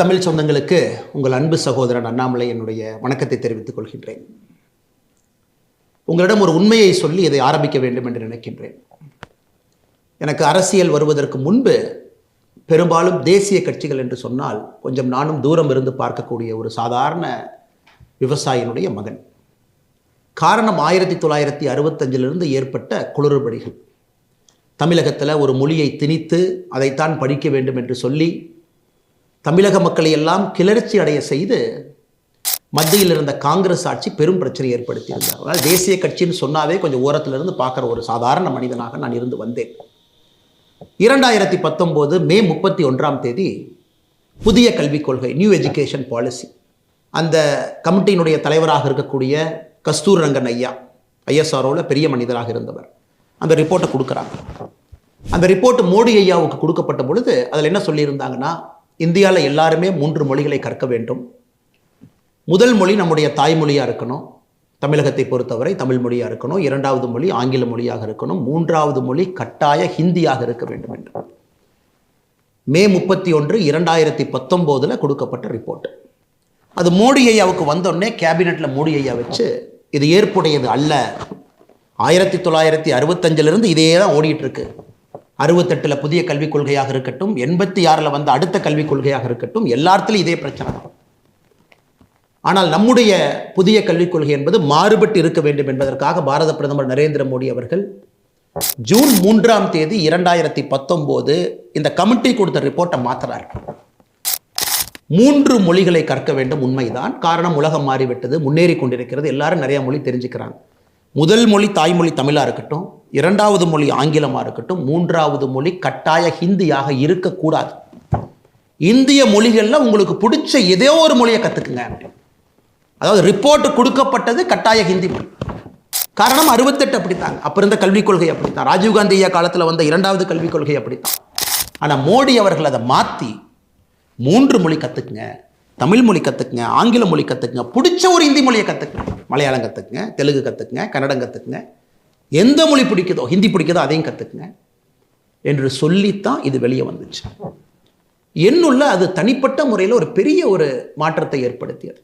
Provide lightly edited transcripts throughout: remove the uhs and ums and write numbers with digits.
தமிழ் சொந்தங்களுக்கு உங்கள் அன்பு சகோதரன் அண்ணாமலை என்னுடைய வணக்கத்தை தெரிவித்துக் கொள்கின்றேன். உங்களிடம் ஒரு உண்மையை சொல்லி இதை ஆரம்பிக்க வேண்டும் என்று நினைக்கின்றேன். எனக்கு அரசியல் வருவதற்கு முன்பு பெரும்பாலும் தேசிய கட்சிகள் என்று சொன்னால் கொஞ்சம் நானும் தூரம் இருந்து பார்க்கக்கூடிய ஒரு சாதாரண விவசாயினுடைய மகன். காரணம் 1965 ஏற்பட்ட குளறுபடிகள். தமிழகத்தில் ஒரு மொழியை திணித்து அதைத்தான் படிக்க வேண்டும் என்று சொல்லி தமிழக மக்களை எல்லாம் கிளர்ச்சி அடைய செய்து மத்தியில் இருந்த காங்கிரஸ் ஆட்சி பெரும் பிரச்சனை ஏற்படுத்தியிருந்தார். அதனால் தேசிய கட்சின்னு சொன்னாவே கொஞ்சம் ஓரத்திலிருந்து பார்க்குற ஒரு சாதாரண மனிதனாக நான் இருந்து வந்தேன். 2019 மே 31 புதிய கல்விக் கொள்கை, நியூ எஜுகேஷன் பாலிசி, அந்த கமிட்டியினுடைய தலைவராக இருக்கக்கூடிய கஸ்தூர் ரங்கன் ஐயா, ஐஎஸ்ஆர்ஓவில் பெரிய மனிதராக இருந்தவர், அந்த ரிப்போர்ட்டை கொடுக்குறாங்க. அந்த ரிப்போர்ட் மோடி ஐயாவுக்கு கொடுக்கப்பட்ட பொழுது அதில் என்ன சொல்லியிருந்தாங்கன்னா, இந்தியாவில் எல்லாருமே 3 மொழிகளை கற்க வேண்டும். முதல் மொழி நம்முடைய தாய்மொழியாக இருக்கணும், தமிழகத்தை பொறுத்தவரை தமிழ் மொழியாக இருக்கணும். 2வது மொழி ஆங்கில மொழியாக இருக்கணும். 3வது மொழி கட்டாய ஹிந்தியாக இருக்க வேண்டும் என்று மே 31, 2019 கொடுக்கப்பட்ட ரிப்போர்ட். அது மோடி ஐயாவுக்கு வந்தோடனே கேபினெட்டில் மோடி ஐயா வச்சு இது ஏற்புடையது அல்ல. 1965 இதே தான் ஓடிட்டு இருக்கு. 68 புதிய கல்விக் கொள்கையாக இருக்கட்டும், 86 வந்த அடுத்த கல்விக் கொள்கையாக இருக்கட்டும், எல்லாத்திலும் இதே பிரச்சனை தான். ஆனால் நம்முடைய புதிய கல்விக் கொள்கை என்பது மாறுபட்டு இருக்க வேண்டும் என்பதற்காக பாரத பிரதமர் நரேந்திர மோடி அவர்கள் ஜூன் 3 2019 இந்த கமிட்டி கொடுத்த ரிப்போர்ட்டை மாற்றுறார். 3 மொழிகளை கற்க வேண்டும், உண்மைதான். காரணம், உலகம் மாறிவிட்டது, முன்னேறி கொண்டிருக்கிறது, எல்லாரும் நிறைய மொழி தெரிஞ்சுக்கிறாங்க. முதல் மொழி தாய்மொழி தமிழாக இருக்கட்டும், 2வது மொழி ஆங்கிலமாக இருக்கட்டும், 3வது மொழி கட்டாய ஹிந்தியாக இருக்கக்கூடாது. இந்திய மொழிகளில் உங்களுக்கு பிடிச்ச ஏதோ ஒரு மொழியை கற்றுக்குங்க. அதாவது ரிப்போர்ட் கொடுக்கப்பட்டது கட்டாய ஹிந்தி மொழி. காரணம் 68 அப்படித்தாங்க, அப்போ இருந்த கல்விக் கொள்கை அப்படித்தான். ராஜீவ்காந்தி ஐயா காலத்தில் வந்த 2வது கல்விக் கொள்கை அப்படித்தான். ஆனால் மோடி அவர்கள் அதை மாற்றி 3 மொழி கற்றுக்குங்க, தமிழ் மொழி கற்றுக்குங்க, ஆங்கில மொழி கற்றுக்குங்க, பிடிச்ச ஒரு ஹிந்தி மொழியை கற்றுக்குங்க, மலையாளம் கற்றுக்குங்க, தெலுங்கு கற்றுக்குங்க, கன்னடம் கற்றுக்குங்க, எந்த மொழி பிடிக்குதோ, ஹிந்தி பிடிக்குதோ அதையும் கற்றுக்குங்க என்று சொல்லித்தான் இது வெளியே வந்துச்சு. என்னுள்ள அது தனிப்பட்ட முறையில் ஒரு பெரிய ஒரு மாற்றத்தை ஏற்படுத்தியது.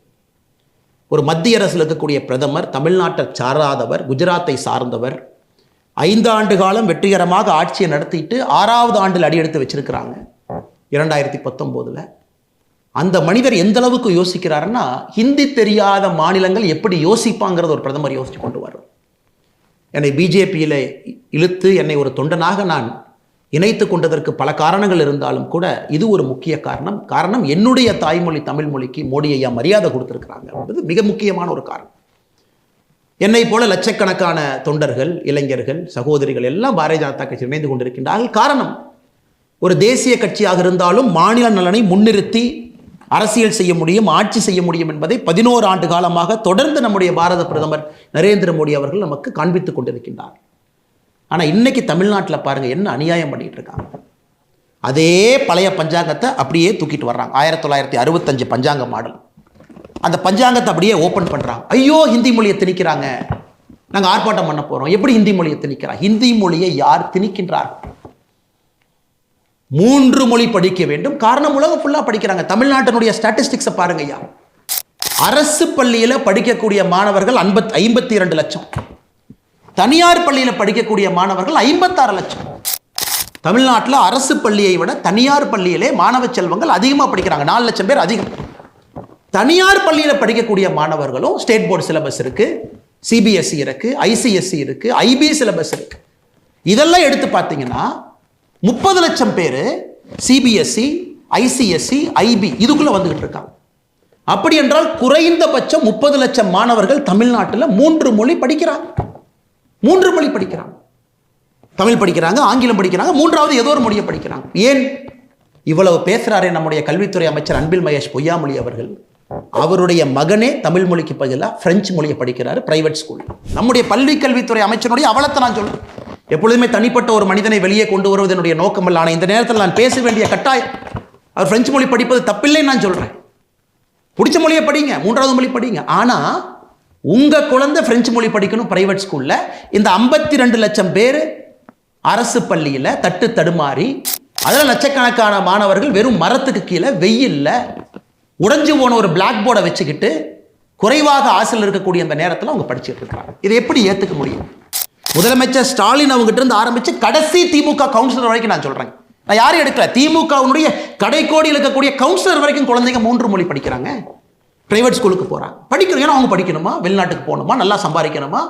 ஒரு மத்திய அரசில் இருக்கக்கூடிய பிரதமர், தமிழ்நாட்டை சாராதவர், குஜராத்தை சார்ந்தவர், 5 ஆண்டு காலம் வெற்றிகரமாக ஆட்சியை நடத்திட்டு 6வது ஆண்டில் அடியெடுத்து வச்சிருக்கிறாங்க 2019. அந்த மனிதர் எந்த அளவுக்கு யோசிக்கிறாருன்னா, ஹிந்தி தெரியாத மாநிலங்கள் எப்படி யோசிப்பாங்கிறது ஒரு பிரதமர் யோசிச்சு கொண்டு வர்றார். என்னை பிஜேபியில் இழுத்து என்னை ஒரு தொண்டனாக நான் இணைத்து கொண்டதற்கு பல காரணங்கள் இருந்தாலும் கூட இது ஒரு முக்கிய காரணம் என்னுடைய தாய்மொழி தமிழ் மொழிக்கு மோடி ஐயா மரியாதை கொடுத்துருக்கிறாங்க என்பது மிக முக்கியமான ஒரு காரணம். என்னை போல லட்சக்கணக்கான தொண்டர்கள், இளைஞர்கள், சகோதரிகள் எல்லாம் பாரதிய ஜனதா கட்சி இணைந்து கொண்டிருக்கின்றார்கள். காரணம், ஒரு தேசிய கட்சியாக இருந்தாலும் மாநில நலனை முன்னிறுத்தி அரசியல் செய்ய முடியும், ஆட்சி செய்ய முடியும் என்பதை 11 ஆண்டு காலமாக தொடர்ந்து நம்முடைய பாரத பிரதமர் நரேந்திர மோடி அவர்கள் நமக்கு காண்பித்துக் கொண்டிருக்கின்றார். ஆனால் இன்னைக்கு தமிழ்நாட்டில் பாருங்கள் என்ன அநியாயம் பண்ணிட்டு இருக்காங்க. அதே பழைய பஞ்சாங்கத்தை அப்படியே தூக்கிட்டு வர்றாங்க. 1965 பஞ்சாங்க மாடல். அந்த பஞ்சாங்கத்தை அப்படியே ஓப்பன் பண்ணுறாங்க. ஐயோ, ஹிந்தி மொழியை திணிக்கிறாங்க, நாங்கள் ஆர்ப்பாட்டம் பண்ண போகிறோம். எப்படி ஹிந்தி மொழியை திணிக்கிறாங்க? ஹிந்தி மொழியை யார் திணிக்கின்றார்? 3 மொழி படிக்க வேண்டும். காரணம், உலகம் ஃபுல்லாக படிக்கிறாங்க. தமிழ்நாட்டினுடைய ஸ்டாட்டிஸ்டிக்ஸை பாருங்க ஐயா. அரசு பள்ளியில் படிக்கக்கூடிய மாணவர்கள் 52 லட்சம், தனியார் பள்ளியில் படிக்கக்கூடிய மாணவர்கள் 56 லட்சம். தமிழ்நாட்டில் அரசு பள்ளியை விட தனியார் பள்ளியிலே மாணவ செல்வங்கள் அதிகமாக படிக்கிறாங்க, 4 லட்சம் பேர் அதிகம். தனியார் பள்ளியில் படிக்கக்கூடிய மாணவர்களும் ஸ்டேட் போர்டு சிலபஸ் இருக்கு, சிபிஎஸ்இ இருக்கு, ஐசிஎஸ்இ இருக்கு, ஐபி சிலபஸ் இருக்கு. இதெல்லாம் எடுத்து பார்த்தீங்கன்னா 30 லட்சம் பேர் சிபிஎஸ்இ, ஐசிஎஸ்இ, ஐபி இதுக்குள்ள வந்துகிட்டு இருக்காங்க. அப்படி என்றால் குறைந்தபட்சம் 30 லட்சம் மாணவர்கள் தமிழ்நாட்டில் 3 மொழி படிக்கிறாங்க. 3 மொழி படிக்கிறாங்க. தமிழ் படிக்கிறாங்க, ஆங்கிலம் படிக்கிறாங்க, 3வது ஏதோ ஒரு மொழியை படிக்கிறாங்க. ஏன் இவ்வளவு பேசுறாரே நம்முடைய கல்வித்துறை அமைச்சர் அன்பில் மகேஷ் பொய்யாமொழி அவர்கள்? அவருடைய மகனே தமிழ் மொழிக்கு பதிலாக பிரெஞ்சு மொழியை படிக்கிறாரு பிரைவேட் ஸ்கூல். நம்முடைய பள்ளி கல்வித்துறை அமைச்சருடைய அவலத்தை நான் சொல்றேன். எப்பொழுதுமே தனிப்பட்ட ஒரு மனிதனை வெளியே கொண்டு வருவது என்னுடைய நோக்கமல்ல. ஆனால் இந்த நேரத்தில் நான் பேச வேண்டிய கட்டாயம், அவர் பிரெஞ்சு மொழி படிப்பது தப்பில்லைன்னு நான் சொல்றேன். பிடிச்ச மொழியை படிங்க, 3வது மொழி படிங்க. ஆனால் உங்க குழந்தை பிரெஞ்சு மொழி படிக்கணும் பிரைவேட் ஸ்கூல்ல. இந்த 52 லட்சம் பேர் அரசு பள்ளியில் தட்டு தடுமாறி, அதில் லட்சக்கணக்கான மாணவர்கள் வெறும் மரத்துக்கு கீழே வெயில்ல உடைஞ்சு போன ஒரு பிளாக் போர்டை வச்சுக்கிட்டு குறைவாக ஆசல் இருக்கக்கூடிய அந்த நேரத்தில் அவங்க படிச்சுட்டு இருக்காங்க. இதை எப்படி ஏற்றுக்க முடியும்? முதலமைச்சர் ஸ்டாலின் அவங்ககிட்ட இருந்து ஆரம்பிச்சு கடைசி திமுக கவுன்சிலர் வரைக்கும் நான் சொல்றேன். நான் யாரும் எடுக்கல. திமுகவுடைய கடைக்கோடியில் இருக்கக்கூடிய கவுன்சிலர் வரைக்கும் குழந்தைங்க 3 மொழி படிக்கிறாங்க. பிரைவேட் ஸ்கூலுக்கு போறாங்க, படிக்கணும். ஏன்னா அவங்க படிக்கணுமா, வெளிநாட்டுக்கு போகணுமா, நல்லா சம்பாதிக்கணுமா,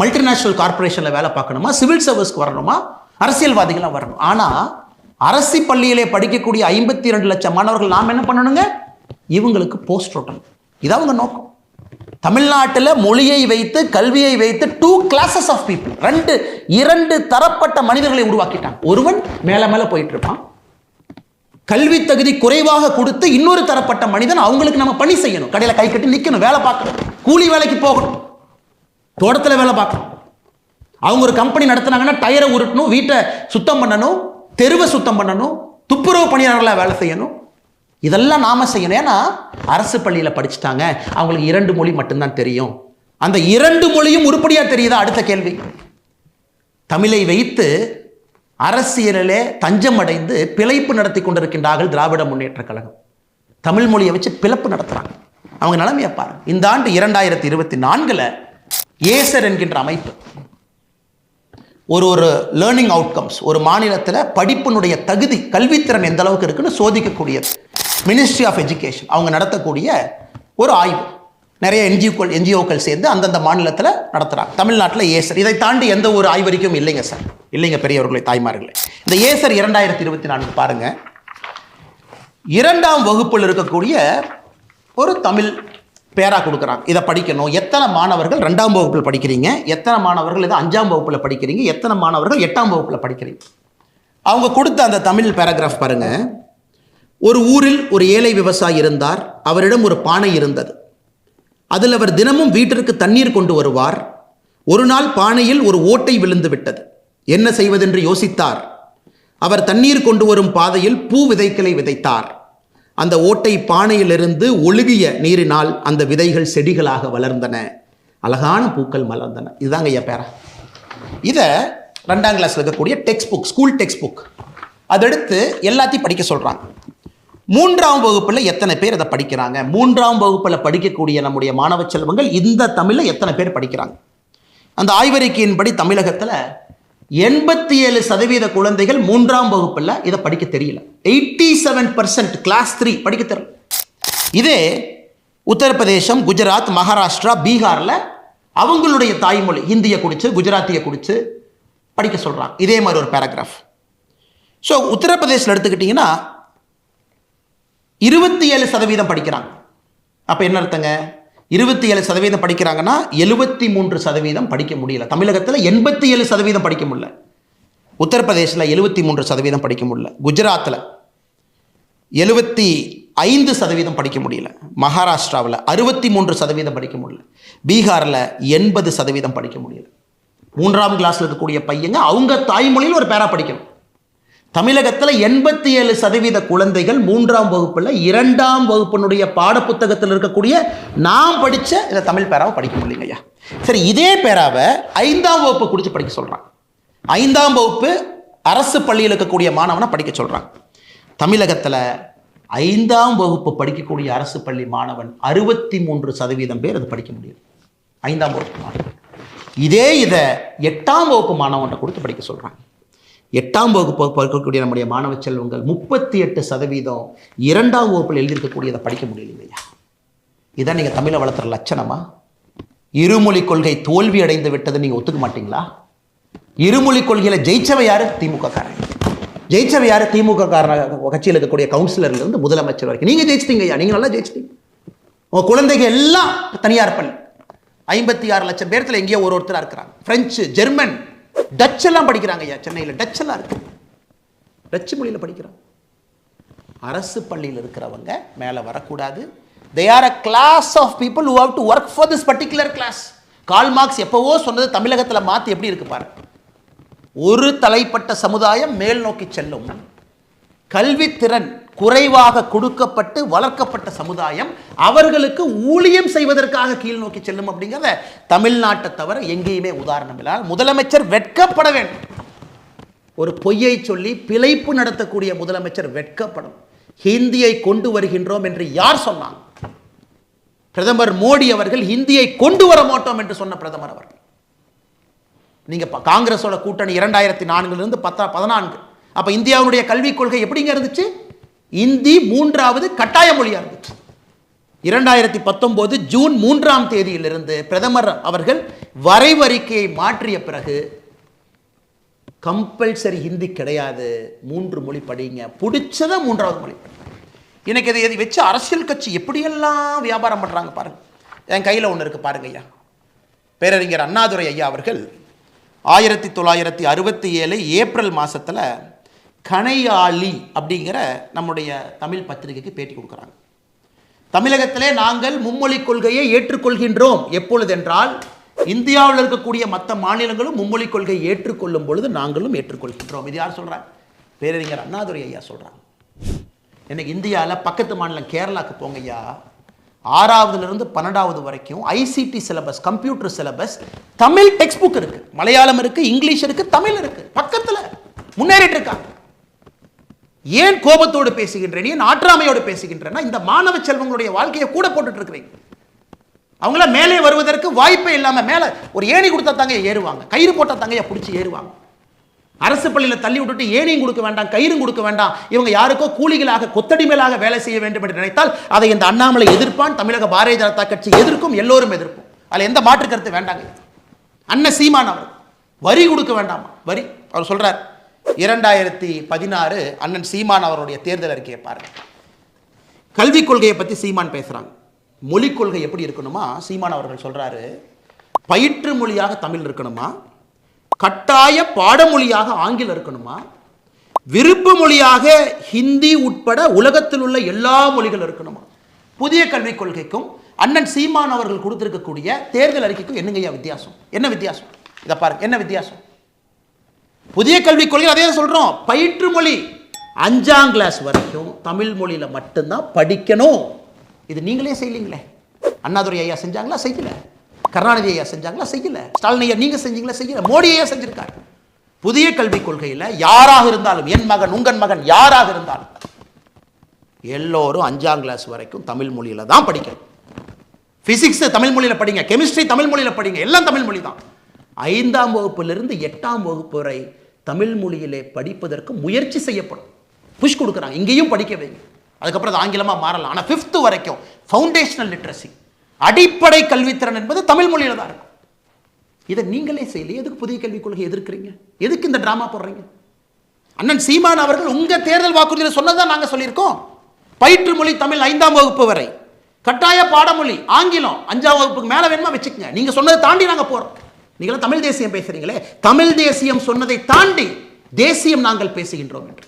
மல்டிநேஷனல் கார்பரேஷனில் வேலை பார்க்கணுமா, சிவில் சர்வீஸ்க்கு வரணுமா, அரசியல்வாதிகளாக வரணும். ஆனால் அரசு பள்ளியிலே படிக்கக்கூடிய 52 லட்சம் மாணவர்கள் நாம் என்ன பண்ணணுங்க? இவங்களுக்கு போஸ்ட் ஓட்டணும். இதான் அவங்க நோக்கம். தமிழ்நாட்டில் மொழியை வைத்து கல்வியை வைத்து 2 classes ஆஃப் பீப்புள், 2 தரப்பட்ட மனிதர்களை உருவாக்கிட்டாங்க. ஒருவன் மேல மேல போயிட்டு இருப்பான், கல்வி தகுதி குறைவாக கொடுத்து இன்னொரு தரப்பட்ட மனிதன் அவங்களுக்கு நம்ம பணி செய்யணும், கடையில் கை கட்டி நிற்கணும், வேலை பார்க்கணும், கூலி வேலைக்கு போகணும், தோட்டத்தில் வேலை பார்க்கணும். அவங்க ஒரு கம்பெனி நடத்தினாங்கன்னா டயரை உருட்டணும், வீட்டை சுத்தம் பண்ணணும், தெருவை சுத்தம் பண்ணணும், துப்புரவு பணியாளர்களாக வேலை செய்யணும். இதெல்லாம் நாம செய்யணும். ஏன்னா அரசு பள்ளியில் படிச்சுட்டாங்க, அவங்களுக்கு 2 மொழி மட்டும்தான் தெரியும். அந்த 2 மொழியும் உருப்படியாக தெரியுதா? அடுத்த கேள்வி. தமிழை வைத்து அரசியலிலே தஞ்சம் அடைந்து பிழைப்பு நடத்தி கொண்டிருக்கின்றார்கள் திராவிட முன்னேற்ற கழகம். தமிழ் மொழியை வச்சு பிளப்பு நடத்துறாங்க. அவங்க நிலைமையை பாருங்க. இந்த ஆண்டு 2024 ஏசர் என்கின்ற அமைப்பு ஒரு லேர்னிங் அவுட்கம்ஸ், ஒரு மாநிலத்தில் படிப்பினுடைய தகுதி, கல்வித்திறன் எந்த அளவுக்கு இருக்குன்னு சோதிக்கக்கூடியது. மினிஸ்ட்ரி ஆஃப் எஜுகேஷன் அவங்க நடத்தக்கூடிய ஒரு ஆய்வு. நிறைய என்ஜிஓக்கள் சேர்ந்து அந்தந்த மாநிலத்தில் நடத்துகிறாங்க. தமிழ்நாட்டில் ஏசர். இதை தாண்டி எந்த ஒரு ஆய்வறிக்கையும் இல்லைங்க சார், இல்லைங்க பெரியவர்களே, தாய்மார்களே. இந்த ஏசர் 2024 பாருங்க. 2ஆம் வகுப்பில் இருக்கக்கூடிய ஒரு தமிழ் பேரா கொடுக்குறாங்க. இதை படிக்கணும். எத்தனை மாணவர்கள் 2ஆம் வகுப்பில் படிக்கிறீங்க, எத்தனை மாணவர்கள் இதை 5ஆம் வகுப்பில் படிக்கிறீங்க, எத்தனை மாணவர்கள் 8ஆம் வகுப்பில் படிக்கிறீங்க. அவங்க கொடுத்த அந்த தமிழ் பேராகிராஃப் பாருங்க. ஒரு ஊரில் ஒரு ஏழை விவசாயி இருந்தார். அவரிடம் ஒரு பானை இருந்தது. அதில் அவர் தினமும் வீட்டிற்கு தண்ணீர் கொண்டு வருவார். ஒரு நாள் பானையில் ஒரு ஓட்டை விழுந்து விட்டது. என்ன செய்வதென்று யோசித்தார். அவர் தண்ணீர் கொண்டு வரும் பாதையில் பூ விதைகளை விதைத்தார். அந்த ஓட்டை பானையிலிருந்து ஒழுகிய நீரினால் அந்த விதைகள் செடிகளாக வளர்ந்தன, அழகான பூக்கள் மலர்ந்தன. இதுதாங்க ஐயா பேரா. இதை 2ஆம் கிளாஸில் இருக்கக்கூடிய text book, school text book, அதெடுத்து எல்லாத்தையும் படிக்க சொல்கிறாங்க. 3ஆம் வகுப்பில் எத்தனை பேர் அதை படிக்கிறாங்க? 3ஆம் வகுப்பில் படிக்கக்கூடிய நம்முடைய மாணவ செல்வங்கள் இந்த தமிழில் எத்தனை பேர் படிக்கிறாங்க? அந்த ஆய்வறிக்கையின்படி தமிழகத்தில் 87% குழந்தைகள் 3ஆம் வகுப்பில் இதை படிக்க தெரியல. 87% கிளாஸ் 3 படிக்க தெரியல. இதே உத்தரப்பிரதேசம், குஜராத், மகாராஷ்டிரா, பீகாரில் அவங்களுடைய தாய்மொழி ஹிந்தியை குடிச்சு, குஜராத்தியை குடிச்சு படிக்க சொல்கிறாங்க. இதே மாதிரி ஒரு பேராகிராஃப். ஸோ உத்தரப்பிரதேசில் எடுத்துக்கிட்டிங்கன்னா 27% படிக்கிறாங்க. அப்போ என்ன அர்த்தங்க? 27% படிக்கிறாங்கன்னா 73% படிக்க முடியல. தமிழகத்தில் 87% படிக்க முடியல. உத்தரப்பிரதேசில் 73% படிக்க முடியல. குஜராத்தில் 75% படிக்க முடியல. மகாராஷ்டிராவில் 63% படிக்க முடியல. பீகாரில் 80% படிக்க முடியல. 3ஆம் கிளாஸில் இருக்கக்கூடிய பையங்க அவங்க தாய்மொழியில் ஒரு பேரா படிக்கணும். தமிழகத்தில் 87% குழந்தைகள் 3ஆம் வகுப்பில் 2ஆம் வகுப்பினுடைய பாடப்புத்தகத்தில் இருக்கக்கூடிய நாம் படித்த இந்த தமிழ் பேராவை படிக்க முடியலைங்கய்யா. சரி, இதே பேராவை 5ஆம் வகுப்பு குடிச்சு படிக்க சொல்கிறாங்க. 5ஆம் வகுப்பு அரசு பள்ளியில் இருக்கக்கூடிய மாணவனை படிக்க சொல்கிறாங்க. தமிழகத்தில் 5ஆம் வகுப்பு படிக்கக்கூடிய அரசு பள்ளி மாணவன் 63% பேர் அது படிக்க முடியும். 5ஆம் வகுப்பு மாணவன். இதை 8ஆம் வகுப்பு மாணவன்கிட்ட கொடுத்து படிக்க சொல்கிறாங்க. 8ஆம் வகுப்பு படிக்கக்கூடிய நம்முடைய மாணவ செல்வங்கள் 38% 2ஆம் வகுப்பில் எழுதியிருக்கக்கூடியதை படிக்க முடியலையா? இதான் நீங்கள் தமிழை வளர்த்துற லட்சணமா? இருமொழி கொள்கை தோல்வி அடைந்து விட்டது நீங்கள் ஒத்துக்க மாட்டீங்களா? இருமொழி கொள்கையில் ஜெயிச்சவை யாரு? திமுக காரன். ஜெயிச்சவை யாரு? திமுக காரன் கட்சியில் இருக்கக்கூடிய கவுன்சிலர்லேருந்து முதலமைச்சர் வரைக்கும் நீங்கள் ஜெயிச்சிட்டீங்க ஐயா. நீங்கள் நல்லா ஜெயிச்சிட்டீங்க. உங்கள் குழந்தைகள் எல்லாம் தனியார் பள்ளி 56 லட்சம் பேர்த்தில் எங்கேயோ ஒருத்தராக இருக்கிறாங்க. பிரெஞ்சு, ஜெர்மன், டச் எல்லாம் படிக்கிறாங்க ஐயா. சென்னையில் டச் எல்லாம் இருக்கு. டச்சு மொழியில் படிக்கிறாங்க. அரசு பள்ளியில் இருக்கிறவங்க மேலே வரக்கூடாது. They are a class of people who have to work for this particular class. Karl Marx எப்பவோ சொன்னது தமிழகத்தில் மாற்றி எப்படி இருக்கு பாரு. ஒரு தலைப்பட்ட சமுதாயம் மேல் நோக்கி செல்லும், கல்வித்திறன் குறைவாக கொடுக்கப்பட்டு வளர்க்கப்பட்ட சமுதாயம் அவர்களுக்கு ஊழியம் செய்வதற்காக கீழ் நோக்கி செல்லும் அப்படிங்கிறத தமிழ்நாட்டை தவிர எங்கேயுமே உதாரணம் இல்லை. முதலமைச்சர் வெட்கப்பட வேண்டும். ஒரு பொய்யை சொல்லி பிழைப்பு நடத்தக்கூடிய முதலமைச்சர் வெட்கப்படும். ஹிந்தியை கொண்டு வருகின்றோம் என்று யார் சொன்னாங்க? பிரதமர் மோடி அவர்கள் ஹிந்தியை கொண்டு வர மாட்டோம் என்று சொன்ன பிரதமர் அவர்கள். நீங்க காங்கிரஸோட கூட்டணி 2004 14, அப்ப இந்தியாவுடைய கல்விக் கொள்கை எப்படிங்க இருந்துச்சு? இந்தி 3வது கட்டாய மொழியா இருந்துச்சு. 2019 ஜூன் 3ஆம் தேதியிலிருந்து பிரதமர் அவர்கள் வரைவறிக்கையை மாற்றிய பிறகு கம்பல்சரி ஹிந்தி கிடையாது, 3 மொழி படிங்க, பிடிச்சத 3வது மொழி. எனக்கு இதை வச்சு அரசியல் கட்சி எப்படியெல்லாம் வியாபாரம் பண்றாங்க பாருங்க. என் கையில் ஒன்று இருக்கு பாருங்க ஐயா. பேரறிஞர் அண்ணாதுரை ஐயா அவர்கள் 1967 ஏப்ரல் மாசத்துல கணையாளி அப்படிங்கிற நம்முடைய தமிழ் பத்திரிகைக்கு பேட்டி கொடுக்குறாங்க. தமிழகத்திலே நாங்கள் மும்மொழி கொள்கையை ஏற்றுக்கொள்கின்றோம். எப்பொழுதென்றால் இந்தியாவில் இருக்கக்கூடிய மற்ற மாநிலங்களும் மும்மொழி கொள்கையை ஏற்றுக்கொள்ளும் பொழுது நாங்களும் ஏற்றுக்கொள்கின்றோம். இது யார் சொல்றாங்க? பேரறிஞர் அண்ணாதுரை ஐயா சொல்றாங்க. இன்னைக்கு இந்தியாவில் பக்கத்து மாநிலம் கேரளாக்கு போங்க ஐயா, 6வதுலேருந்து 12வது வரைக்கும் ICT syllabus, computer syllabus, Tamil text book இருக்கு, மலையாளம் இருக்கு, இங்கிலீஷ் இருக்கு, தமிழ் இருக்கு, பக்கத்தில் முன்னேறிட்டு இருக்காங்க. ஏன் கோபத்தோடு பேசுகின்றேன், ஏன் ஆற்றாமையோடு பேசுகின்றேன்னா இந்த மாணவ செல்வங்களுடைய வாழ்க்கையை கூட போட்டுட்டு இருக்கிறீங்க. அவங்கள மேலே வருவதற்கு வாய்ப்பே இல்லாமல் மேலே ஒரு ஏணி கொடுத்தா தாங்க ஏறுவாங்க, கயிறு போட்டா தாங்க பிடிச்சி ஏறுவாங்க. அரசு பள்ளியில் தள்ளி விட்டுட்டு ஏணியும் கொடுக்க வேண்டாம், கயிறும் கொடுக்க வேண்டாம், இவங்க யாருக்கோ கூலிகளாக கொத்தடிமைகளாக வேலை செய்ய வேண்டும் என்று நினைத்தால் அதை இந்த அண்ணாமலை எதிர்ப்பான், தமிழக பாரதிய ஜனதா கட்சி எதிர்க்கும், எல்லோரும் எதிர்ப்போம். அதில் எந்த மாற்று கருத்து வேண்டாங்க. அண்ணன் சீமான் அவர் வரி கொடுக்க வேண்டாமா? வரி அவர் சொல்றார். 2016 அண்ணன் சீமான் அவருடைய தேர்தல் அறிக்கையை பாருங்க. கல்விக் கொள்கையை பற்றி சீமான் பேசுறாங்க. மொழிக் கொள்கை எப்படி இருக்கணுமா? சீமான் அவர்கள் சொல்றாரு, பயிற்று மொழியாக தமிழ் இருக்கணுமா, கட்டாய பாடமொழியாக ஆங்கிலம் இருக்கணுமா, விருப்ப மொழியாக ஹிந்தி உட்பட உலகத்தில் உள்ள எல்லா மொழிகள் இருக்கணுமா? புதிய கல்விக் கொள்கைக்கும் அண்ணன் சீமான் அவர்கள் கொடுத்திருக்கக்கூடிய தேர்தல் அறிக்கைக்கும் என்னங்கய்யா வித்தியாசம்? என்ன வித்தியாசம்? இதை பாருங்க, என்ன வித்தியாசம்? புதிய கல்விக் கொள்கை அதே சொல்றோம், பயிற்று மொழி 5ஆம் கிளாஸ் வரைக்கும் தமிழ் மொழியில மட்டும்தான் படிக்கணும். இது நீங்களே செய்யலீங்களே. அண்ணாதுரை ஐயா செஞ்சாங்களா? செய்யல. கருணாநிதி ஐயா செஞ்சாங்களா? செய்யல. ஸ்டாலின் ஐயா நீங்க செஞ்சீங்களா? செய்யல. மோடி ஐயா செஞ்சிருக்காரு. புதிய கல்விக் கொள்கையில் யாராக இருந்தாலும், என் மகன் உங்கள் மகன் யாராக இருந்தாலும் எல்லோரும் 5ஆம் கிளாஸ் வரைக்கும் தமிழ் மொழியில தான் படிக்கணும். பிசிக்ஸ் தமிழ் மொழியில படிங்க, கெமிஸ்ட்ரி தமிழ் மொழியில படிங்க, எல்லாம் தமிழ் மொழி தான். 5ஆம் வகுப்பிலிருந்து 8ஆம் வகுப்பு வரை தமிழ் மொழியிலே படிப்பதற்கு முயற்சி செய்யப்படும். புஷ் கொடுக்குறாங்க, இங்கேயும் படிக்க வைங்க. அதுக்கப்புறம் அது ஆங்கிலமா மாறலாம். ஆனால் 5th வரைக்கும் ஃபவுண்டேஷனல் லிட்ரஸி, அடிப்படை கல்வித்திறன் என்பது தமிழ் மொழியில தான் இருக்கும். இதை நீங்களே செய்யலையே, எதுக்கு புதிய கல்விக் கொள்கை எதிர்க்கிறீங்க? எதுக்கு இந்த டிராமா போடுறீங்க? அண்ணன் சீமான் அவர்கள் உங்க தேர்தல் வாக்குறுதியில் சொன்னதான் நாங்க சொல்லியிருக்கோம். பயிற்று மொழி தமிழ் 5ஆம் வகுப்பு வரை, கட்டாய பாடமொழி ஆங்கிலம் 5ஆம் வகுப்புக்கு மேல வேணுமா வச்சுக்கங்க. நீங்க சொன்னதை தாண்டி நாங்க போறோம். நீங்களும் தமிழ் தேசியம் பேசுறீங்களே, தமிழ் தேசியம் சொன்னதை தாண்டி தேசியம் நாங்கள் பேசுகின்றோம் என்று.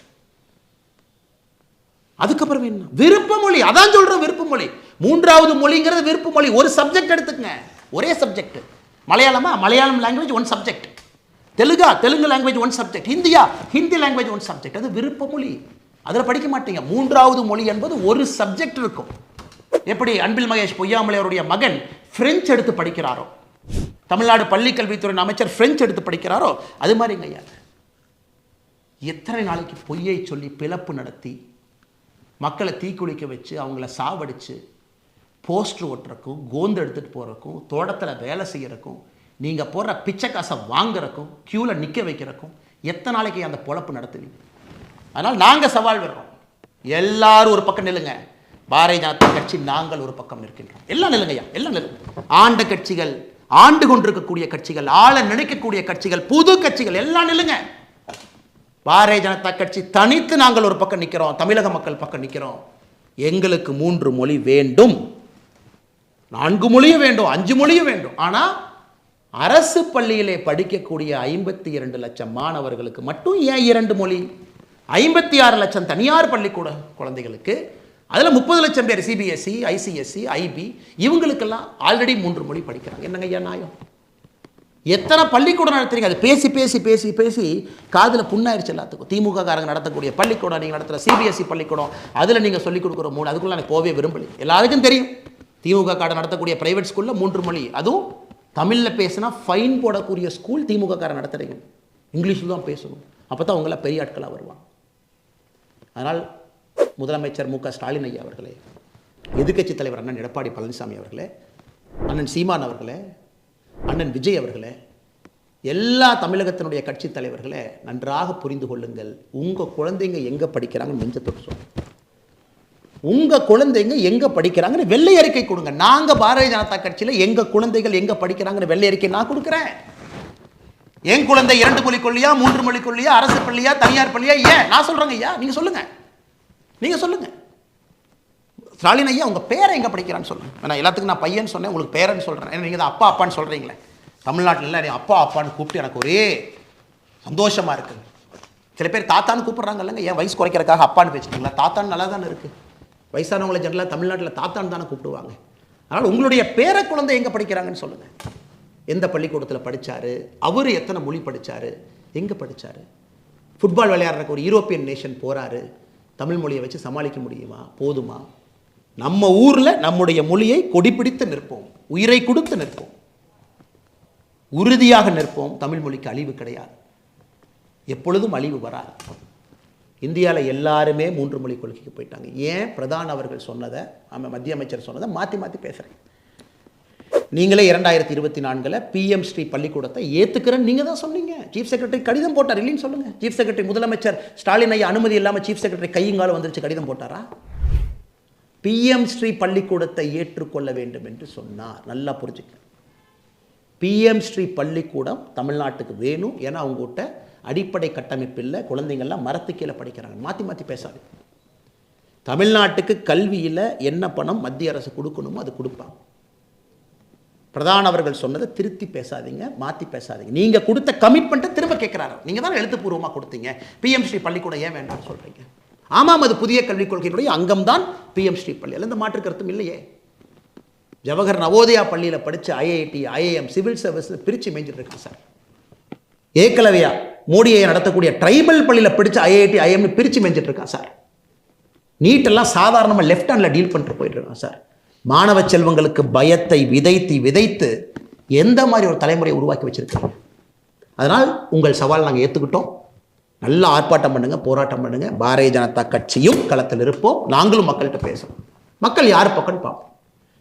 அதுக்கப்புறம் என்ன? விருப்ப மொழி, அதான் சொல்றோம் விருப்ப மொழி. 3வது மொழிங்கிறது விருப்ப மொழி. ஒரு சப்ஜெக்ட் எடுத்துக்கங்க, ஒரே சப்ஜெக்ட். மலையாளமா, Malayalam language 1 subject. Telugu language 1 subject. ஹிந்தியா, ஹிந்தி லாங்குவேஜ் 1 சப்ஜெக்ட். அது விருப்ப மொழி. அதில் படிக்க மாட்டீங்க. 3வது மொழி என்பது ஒரு சப்ஜெக்ட் இருக்கும். எப்படி அன்பில் மகேஷ் பொய்யாமலை அவருடைய மகன் பிரெஞ்சு எடுத்து படிக்கிறாரோ, தமிழ்நாடு பள்ளிக்கல்வித்துறை அமைச்சர் பிரெஞ்சு எடுத்து படிக்கிறாரோ, அது மாதிரிங்க ஐயா. எத்தனை நாளைக்கு பொய்யை சொல்லி பிளப்பு நடத்தி மக்களை தீக்குளிக்க வச்சு அவங்கள சாவடிச்சு போஸ்டர் ஓட்டுறக்கும், கோந்து எடுத்துகிட்டு போகிறக்கும், தோட்டத்தில் வேலை செய்கிறக்கும், நீங்கள் போடுற பிச்சை காசை வாங்குறக்கும், க்யூவில் நிற்க வைக்கிறக்கும் எத்தனை நாளைக்கு அந்த பொழப்பு நடத்துவீங்க? அதனால் நாங்கள் சவால் விடுறோம். எல்லாரும் ஒரு பக்கம் நில்லுங்க. பாரதிய ஜனதா கட்சி நாங்கள் ஒரு பக்கம் நிற்கின்றோம். எல்லாம் நில்லுங்கய்யா, எல்லாம் நில்லுங்க. ஆண்ட கட்சிகள், ஆண்டு கொண்டிருக்கக்கூடிய கட்சிகள், ஆள நினைக்கக்கூடிய கட்சிகள், புது கட்சிகள் எல்லாம் நில்லுங்க. பாரதிய ஜனதா கட்சி தனித்து நாங்கள் ஒரு பக்கம் நிற்கிறோம், தமிழக மக்கள் பக்கம் நிற்கிறோம். எங்களுக்கு 3 மொழி வேண்டும், 4 மொழியும் வேண்டும், 5 மொழியும் வேண்டும். ஆனால் அரசு பள்ளியிலே படிக்கக்கூடிய 52 லட்சம் மாணவர்களுக்கு மட்டும் ஏன் 2 மொழி? 56 லட்சம் தனியார் பள்ளிக்கூட குழந்தைகளுக்கு, அதில் 30 லட்சம் பேர் சிபிஎஸ்சி, ஐசிஎஸ்சி, ஐபி, இவங்களுக்கெல்லாம் ஆல்ரெடி 3 மொழி படிக்கிறாங்க. என்னங்க ஐயா நியாயம்? எத்தனை பள்ளிக்கூடம் நடத்துறீங்க? அது பேசி பேசி பேசி பேசி காதில் புண்ணாயிருச்சு எல்லாத்துக்கும். திமுக காரங்க நடத்தக்கூடிய பள்ளிக்கூடம், நீங்கள் நடத்துகிற சிபிஎஸ்சி பள்ளிக்கூடம், அதில் நீங்கள் சொல்லிக் கொடுக்குற 3, அதுக்குள்ள எனக்கு போவே விரும்பலை. எல்லாருக்கும் தெரியும் திமுக காரன் நடத்தக்கூடிய பிரைவேட் ஸ்கூலில் 3 மொழி, அதுவும் தமிழில் பேசினா ஃபைன் போடக்கூடிய ஸ்கூல் திமுக காரன் நடத்துறீங்க. இங்கிலீஷில் தான் பேசணும், அப்போ தான் அவங்களாம் பெரிய ஆட்களாக வருவாங்க. அதனால் முதலமைச்சர் மு க ஸ்டாலின் ஐயா அவர்களே, எதிர்க்கட்சித் தலைவர் அண்ணன் எடப்பாடி பழனிசாமி அவர்களே, அண்ணன் சீமான் அவர்களே, அண்ணன் விஜய் அவர்களே, எல்லா தமிழகத்தினுடைய கட்சி தலைவர்களே, நன்றாக புரிந்து கொள்ளுங்கள். உங்கள் குழந்தைங்க எங்கே படிக்கிறாங்கன்னு நெஞ்ச தொட்டு சொல்லுங்கள். உங்கள் குழந்தைங்க எங்கே படிக்கிறாங்கன்னு வெள்ளை அறிக்கை கொடுங்க. நாங்கள் பாரதிய ஜனதா கட்சியில் எங்கள் குழந்தைகள் எங்கே படிக்கிறாங்கன்னு வெள்ளை அறிக்கை நான் கொடுக்குறேன். என் குழந்தை 2 மொழி கொள்ளியா, 3 மொழி கொள்ளியா, அரசு பள்ளியா, தனியார் பள்ளியா, ஏன் நான் சொல்கிறேங்க ஐயா, நீங்கள் சொல்லுங்கள். நீங்கள் சொல்லுங்கள். ஸ்டாலின் ஐயா உங்கள் பேரை எங்கே படிக்கிறான்னு சொல்லுங்கள். நான் எல்லாத்துக்கும் நான் பையன் சொன்னேன், உங்களுக்கு பேரன்னு சொல்கிறேன். ஏன்னா நீங்கள் தான் அப்பா அப்பான்னு சொல்கிறீங்களே. தமிழ்நாட்டில் இல்லை, அப்பா அப்பான்னு கூப்பிட்டு எனக்கு ஒரே சந்தோஷமாக இருக்குது. சில பேர் தாத்தான்னு கூப்பிட்றாங்க இல்லைங்க, ஏன் வயசு குறைக்கிறதுக்காக அப்பான்னு பேசிட்டீங்களா? தாத்தான்னு நல்லா தானே இருக்குது. வயசானவங்களை ஜெனரலாக தமிழ்நாட்டில் தாத்தான்னு தானே கூப்பிடுவாங்க. அதனால் உங்களுடைய பேர குழந்தை எங்கே படிக்கிறாங்கன்னு சொல்லுங்கள். எந்த பள்ளிக்கூடத்தில் படித்தார், அவர் எத்தனை மொழி படித்தார், எங்கே படித்தார்? ஃபுட்பால் விளையாடுறக்கு ஒரு யூரோப்பியன் நேஷன் போகிறாரு, தமிழ் மொழியை வச்சு சமாளிக்க முடியுமா? போதுமா? நம்ம ஊரில் நம்முடைய மொழியை கொடிப்பிடித்து நிற்போம், உயிரை கொடுத்து நிற்போம், உறுதியாக நிற்போம். தமிழ் மொழிக்கு அழிவு கிடையாது, எப்பொழுதும் அழிவு வராது. இந்தியாவில் எல்லாருமே 3 மொழி கொள்கைக்கு போயிட்டாங்க. ஏன்? பிரதான் அவர்கள் சொன்னதை, மத்திய அமைச்சர் சொன்னதை மாற்றி மாற்றி பேசுகிறேன். நீங்களே 2024 பிஎம் ஸ்ரீ பள்ளிக்கூடத்தை ஏற்றுக்கிறேன்னு நீங்கள் தான் சொன்னீங்க. சீஃப் செக்ரட்டரி கடிதம் போட்டார் இல்லைன்னு சொல்லுங்கள். சீஃப் செக்ரட்டரி முதலமைச்சர் ஸ்டாலின் ஐயா அனுமதி இல்லாமல் சீஃப் செக்ரட்டரி கையங்காலம் வந்துருச்சு, கடிதம் போட்டாரா? பிஎம் ஸ்ரீ பள்ளிக்கூடத்தை ஏற்றுக்கொள்ள வேண்டும் என்று சொன்னார். நல்லா புரிஞ்சுக்க. பிஎம் ஸ்ரீ பள்ளிக்கூடம் தமிழ்நாட்டுக்கு வேணும். ஏன்னா அவங்ககிட்ட அடிப்படை கட்டமைப்பு இல்லை, குழந்தைங்கள்லாம் மரத்து கீழே படிக்கிறாங்க. மாற்றி மாற்றி பேசாது. தமிழ்நாட்டுக்கு கல்வியில் என்ன பணம் மத்திய அரசு கொடுக்கணுமோ அது கொடுப்பாங்க. பிரதான் அவர்கள் சொன்னதை திருத்தி பேசாதீங்க, மாற்றி பேசாதீங்க. நீங்கள் கொடுத்த கமிட்மெண்ட்டை திரும்ப கேட்குறாரு. நீங்கள் தான் எழுத்துப்பூர்வமாக கொடுத்தீங்க. பிஎம் ஸ்ரீ பள்ளிக்கூடம் ஏன் வேண்டாம்னு சொல்கிறீங்க? ஆமாம், அது புதிய கல்விக் கொள்கையினுடைய அங்கம் தான் பிஎம் ஸ்ரீ பள்ளி. எந்த மாற்று கருத்தும் இல்லையே. ஜவஹர் நவோதயா பள்ளியில் படித்த ஐஐடி, ஐஐஎம், சிவில் சர்வீஸ் பிரித்து மேய்ஞ்சிட்டு இருக்காங்க சார். ஏகலவ்யா மோடியை நடத்தக்கூடிய ட்ரைபல் பள்ளியில் படித்த ஐஐடி, ஐஎம்னு பிரித்து மேய்ஞ்சிட்டு இருக்கான் சார். நீட்டெல்லாம் சாதாரணமாக லெஃப்ட் ஹேண்டில் டீல் பண்ணிட்டு போயிட்டு இருக்கான் சார். மாணவ செல்வங்களுக்கு பயத்தை விதைத்து எந்த மாதிரி ஒரு தலைமுறையை உருவாக்கி வச்சிருக்கீங்க. அதனால் உங்கள் சவால் நாங்கள் ஏற்றுக்கிட்டோம். நல்லா ஆர்ப்பாட்டம் பண்ணுங்க, போராட்டம் பண்ணுங்க. பாரதிய ஜனதா கட்சியும் களத்தில் இருப்போம். நாங்களும் மக்கள்கிட்ட பேசுவோம். மக்கள் யார் பக்கம்னு பார்ப்போம்.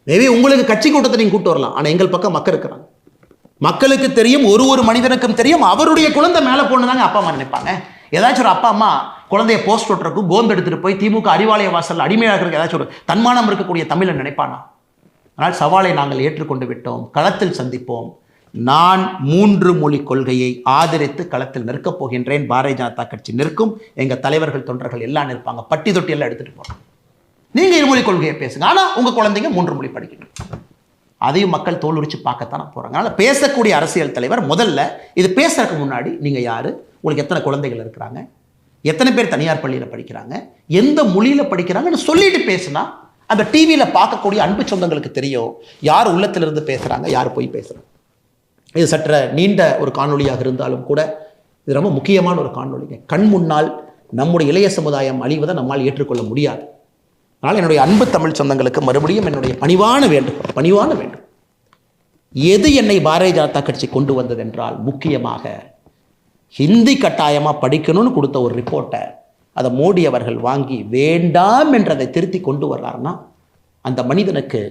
மேபி உங்களுக்கு கட்சி கூட்டத்தை நீங்கள் கூட்டு வரலாம், ஆனால் எங்கள் பக்கம் மக்கள் இருக்கிறாங்க. மக்களுக்கு தெரியும், ஒரு மனிதனுக்கும் தெரியும், அவருடைய குழந்தை மேலே போன்னு தாங்க அப்பா அம்மா நினைப்பாங்க. ஏதாச்சும் ஒரு அப்பா அம்மா குழந்தைய போஸ்ட் ஓட்டுறதுக்கு கோந்து எடுத்துகிட்டு போய் திமுக அறிவாலய வாசல் அடிமையாக இருக்கிற ஏதாச்சும் ஒரு தன்மானம் இருக்கக்கூடிய தமிழை நினைப்பானா? ஆனால் சவாலை நாங்கள் ஏற்றுக்கொண்டு விட்டோம். களத்தில் சந்திப்போம். நான் 3 மொழி கொள்கையை ஆதரித்து களத்தில் நிற்கப் போகின்றேன். பாரதிய ஜனதா கட்சி நிற்கும். எங்கள் தலைவர்கள் தொண்டர்கள் எல்லாம் நிற்பாங்க. பட்டி தொட்டி எல்லாம் எடுத்துகிட்டு போகிறோம். நீங்கள் 2 மொழி கொள்கையை பேசுங்க, ஆனால் உங்கள் குழந்தைங்க 3 மொழி படிக்கணும். அதையும் மக்கள் தோல் உரிச்சு பார்க்கத்தானே போகிறாங்க. அதனால் பேசக்கூடிய அரசியல் தலைவர் முதல்ல இது பேசுறதுக்கு முன்னாடி நீங்கள் யார், உங்களுக்கு எத்தனை குழந்தைகள் இருக்கிறாங்க, எத்தனை பேர் தனியார் பள்ளியில் படிக்கிறாங்க, எந்த மொழியில் படிக்கிறாங்கன்னு சொல்லிட்டு பேசுனா அந்த டிவியில் பார்க்கக்கூடிய அன்பு சொந்தங்களுக்கு தெரியும் யார் உள்ளத்திலிருந்து பேசுகிறாங்க, யார் போய் பேசுகிறாங்க. இது சற்ற நீண்ட ஒரு காணொலியாக இருந்தாலும் கூட இது ரொம்ப முக்கியமான ஒரு காணொலிங்க. கண் முன்னால் நம்முடைய இளைய சமுதாயம் அழிவதை நம்மால் ஏற்றுக்கொள்ள முடியாது. அதனால் என்னுடைய அன்பு தமிழ் சொந்தங்களுக்கு மறுபடியும் என்னுடைய பணிவான வேண்டும். எது என்னை பாரதிய ஜனதா கட்சி கொண்டு வந்தது என்றால், முக்கியமாக ஹிந்தி கட்டாயமாக படிக்கணும்னு கொடுத்த ஒரு ரிப்போர்ட்டை அதை மோடி அவர்கள் வாங்கி வேண்டாம் என்றதை திருத்தி கொண்டு வர்றாருன்னா, அந்த மனிதனுக்கு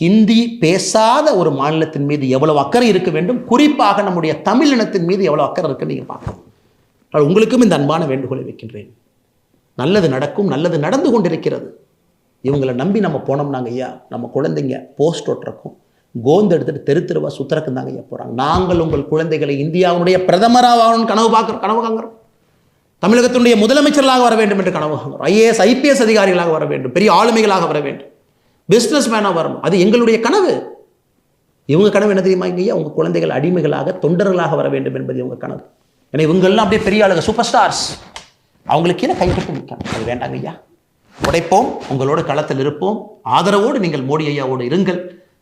ஹிந்தி பேசாத ஒரு மாநிலத்தின் மீது எவ்வளவு அக்கறை இருக்க வேண்டும், குறிப்பாக நம்முடைய தமிழ் இனத்தின் மீது எவ்வளவு அக்கறை இருக்குன்னு நீங்கள் பார்க்கணும். உங்களுக்கும் இந்த அன்பான வேண்டுகோளை வைக்கின்றேன். நல்லது நடக்கும், நல்லது நடந்து கொண்டிருக்கிறது. இவங்களை நம்பி நம்ம போனோம்னாங்க ஐயா, நம்ம குழந்தைங்க போஸ்ட் ஓட்டுறக்கும் கோந்து எடுத்துட்டு தெருவா சுத்தரக்கும் தாங்க ஐயா போகிறாங்க. நாங்கள் உங்கள் குழந்தைகளை இந்தியாவுடைய பிரதமராகணும்னு கனவு காண்கிறோம். தமிழகத்தினுடைய முதலமைச்சர்களாக வர வேண்டும் என்று கனவு காண்கிறோம். ஐஏஎஸ் ஐபிஎஸ் அதிகாரிகளாக வர வேண்டும், பெரிய ஆளுமைகளாக வர வேண்டும், பிஸ்னஸ் மேனாக வரணும். அது எங்களுடைய கனவு. இவங்க கனவு என்ன தெரியுமா ஐயா? உங்கள் குழந்தைகள் அடிமைகளாக தொண்டர்களாக வர வேண்டும் என்பது இவங்க கனவு. ஏன்னா இவங்கெல்லாம் அப்படியே பெரிய ஆளுங்க, சூப்பர் ஸ்டார்ஸ். அவங்களுக்கு என்ன கைப்பற்ற நிற்காங்க. அது வேண்டாங்க ஐயா. உடைப்போம், உங்களோடு களத்தில் இருப்போம். ஆதரவோடு நீங்கள் மோடி ஐயாவோடு இருங்கள்.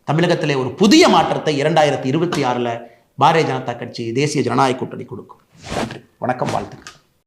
தமிழகத்திலே ஒரு புதிய மாற்றத்தை 2026 பாரதிய ஜனதா கட்சி தேசிய ஜனநாயக கூட்டணி கொடுக்கும். நன்றி, வணக்கம், வாழ்த்துக்கள்.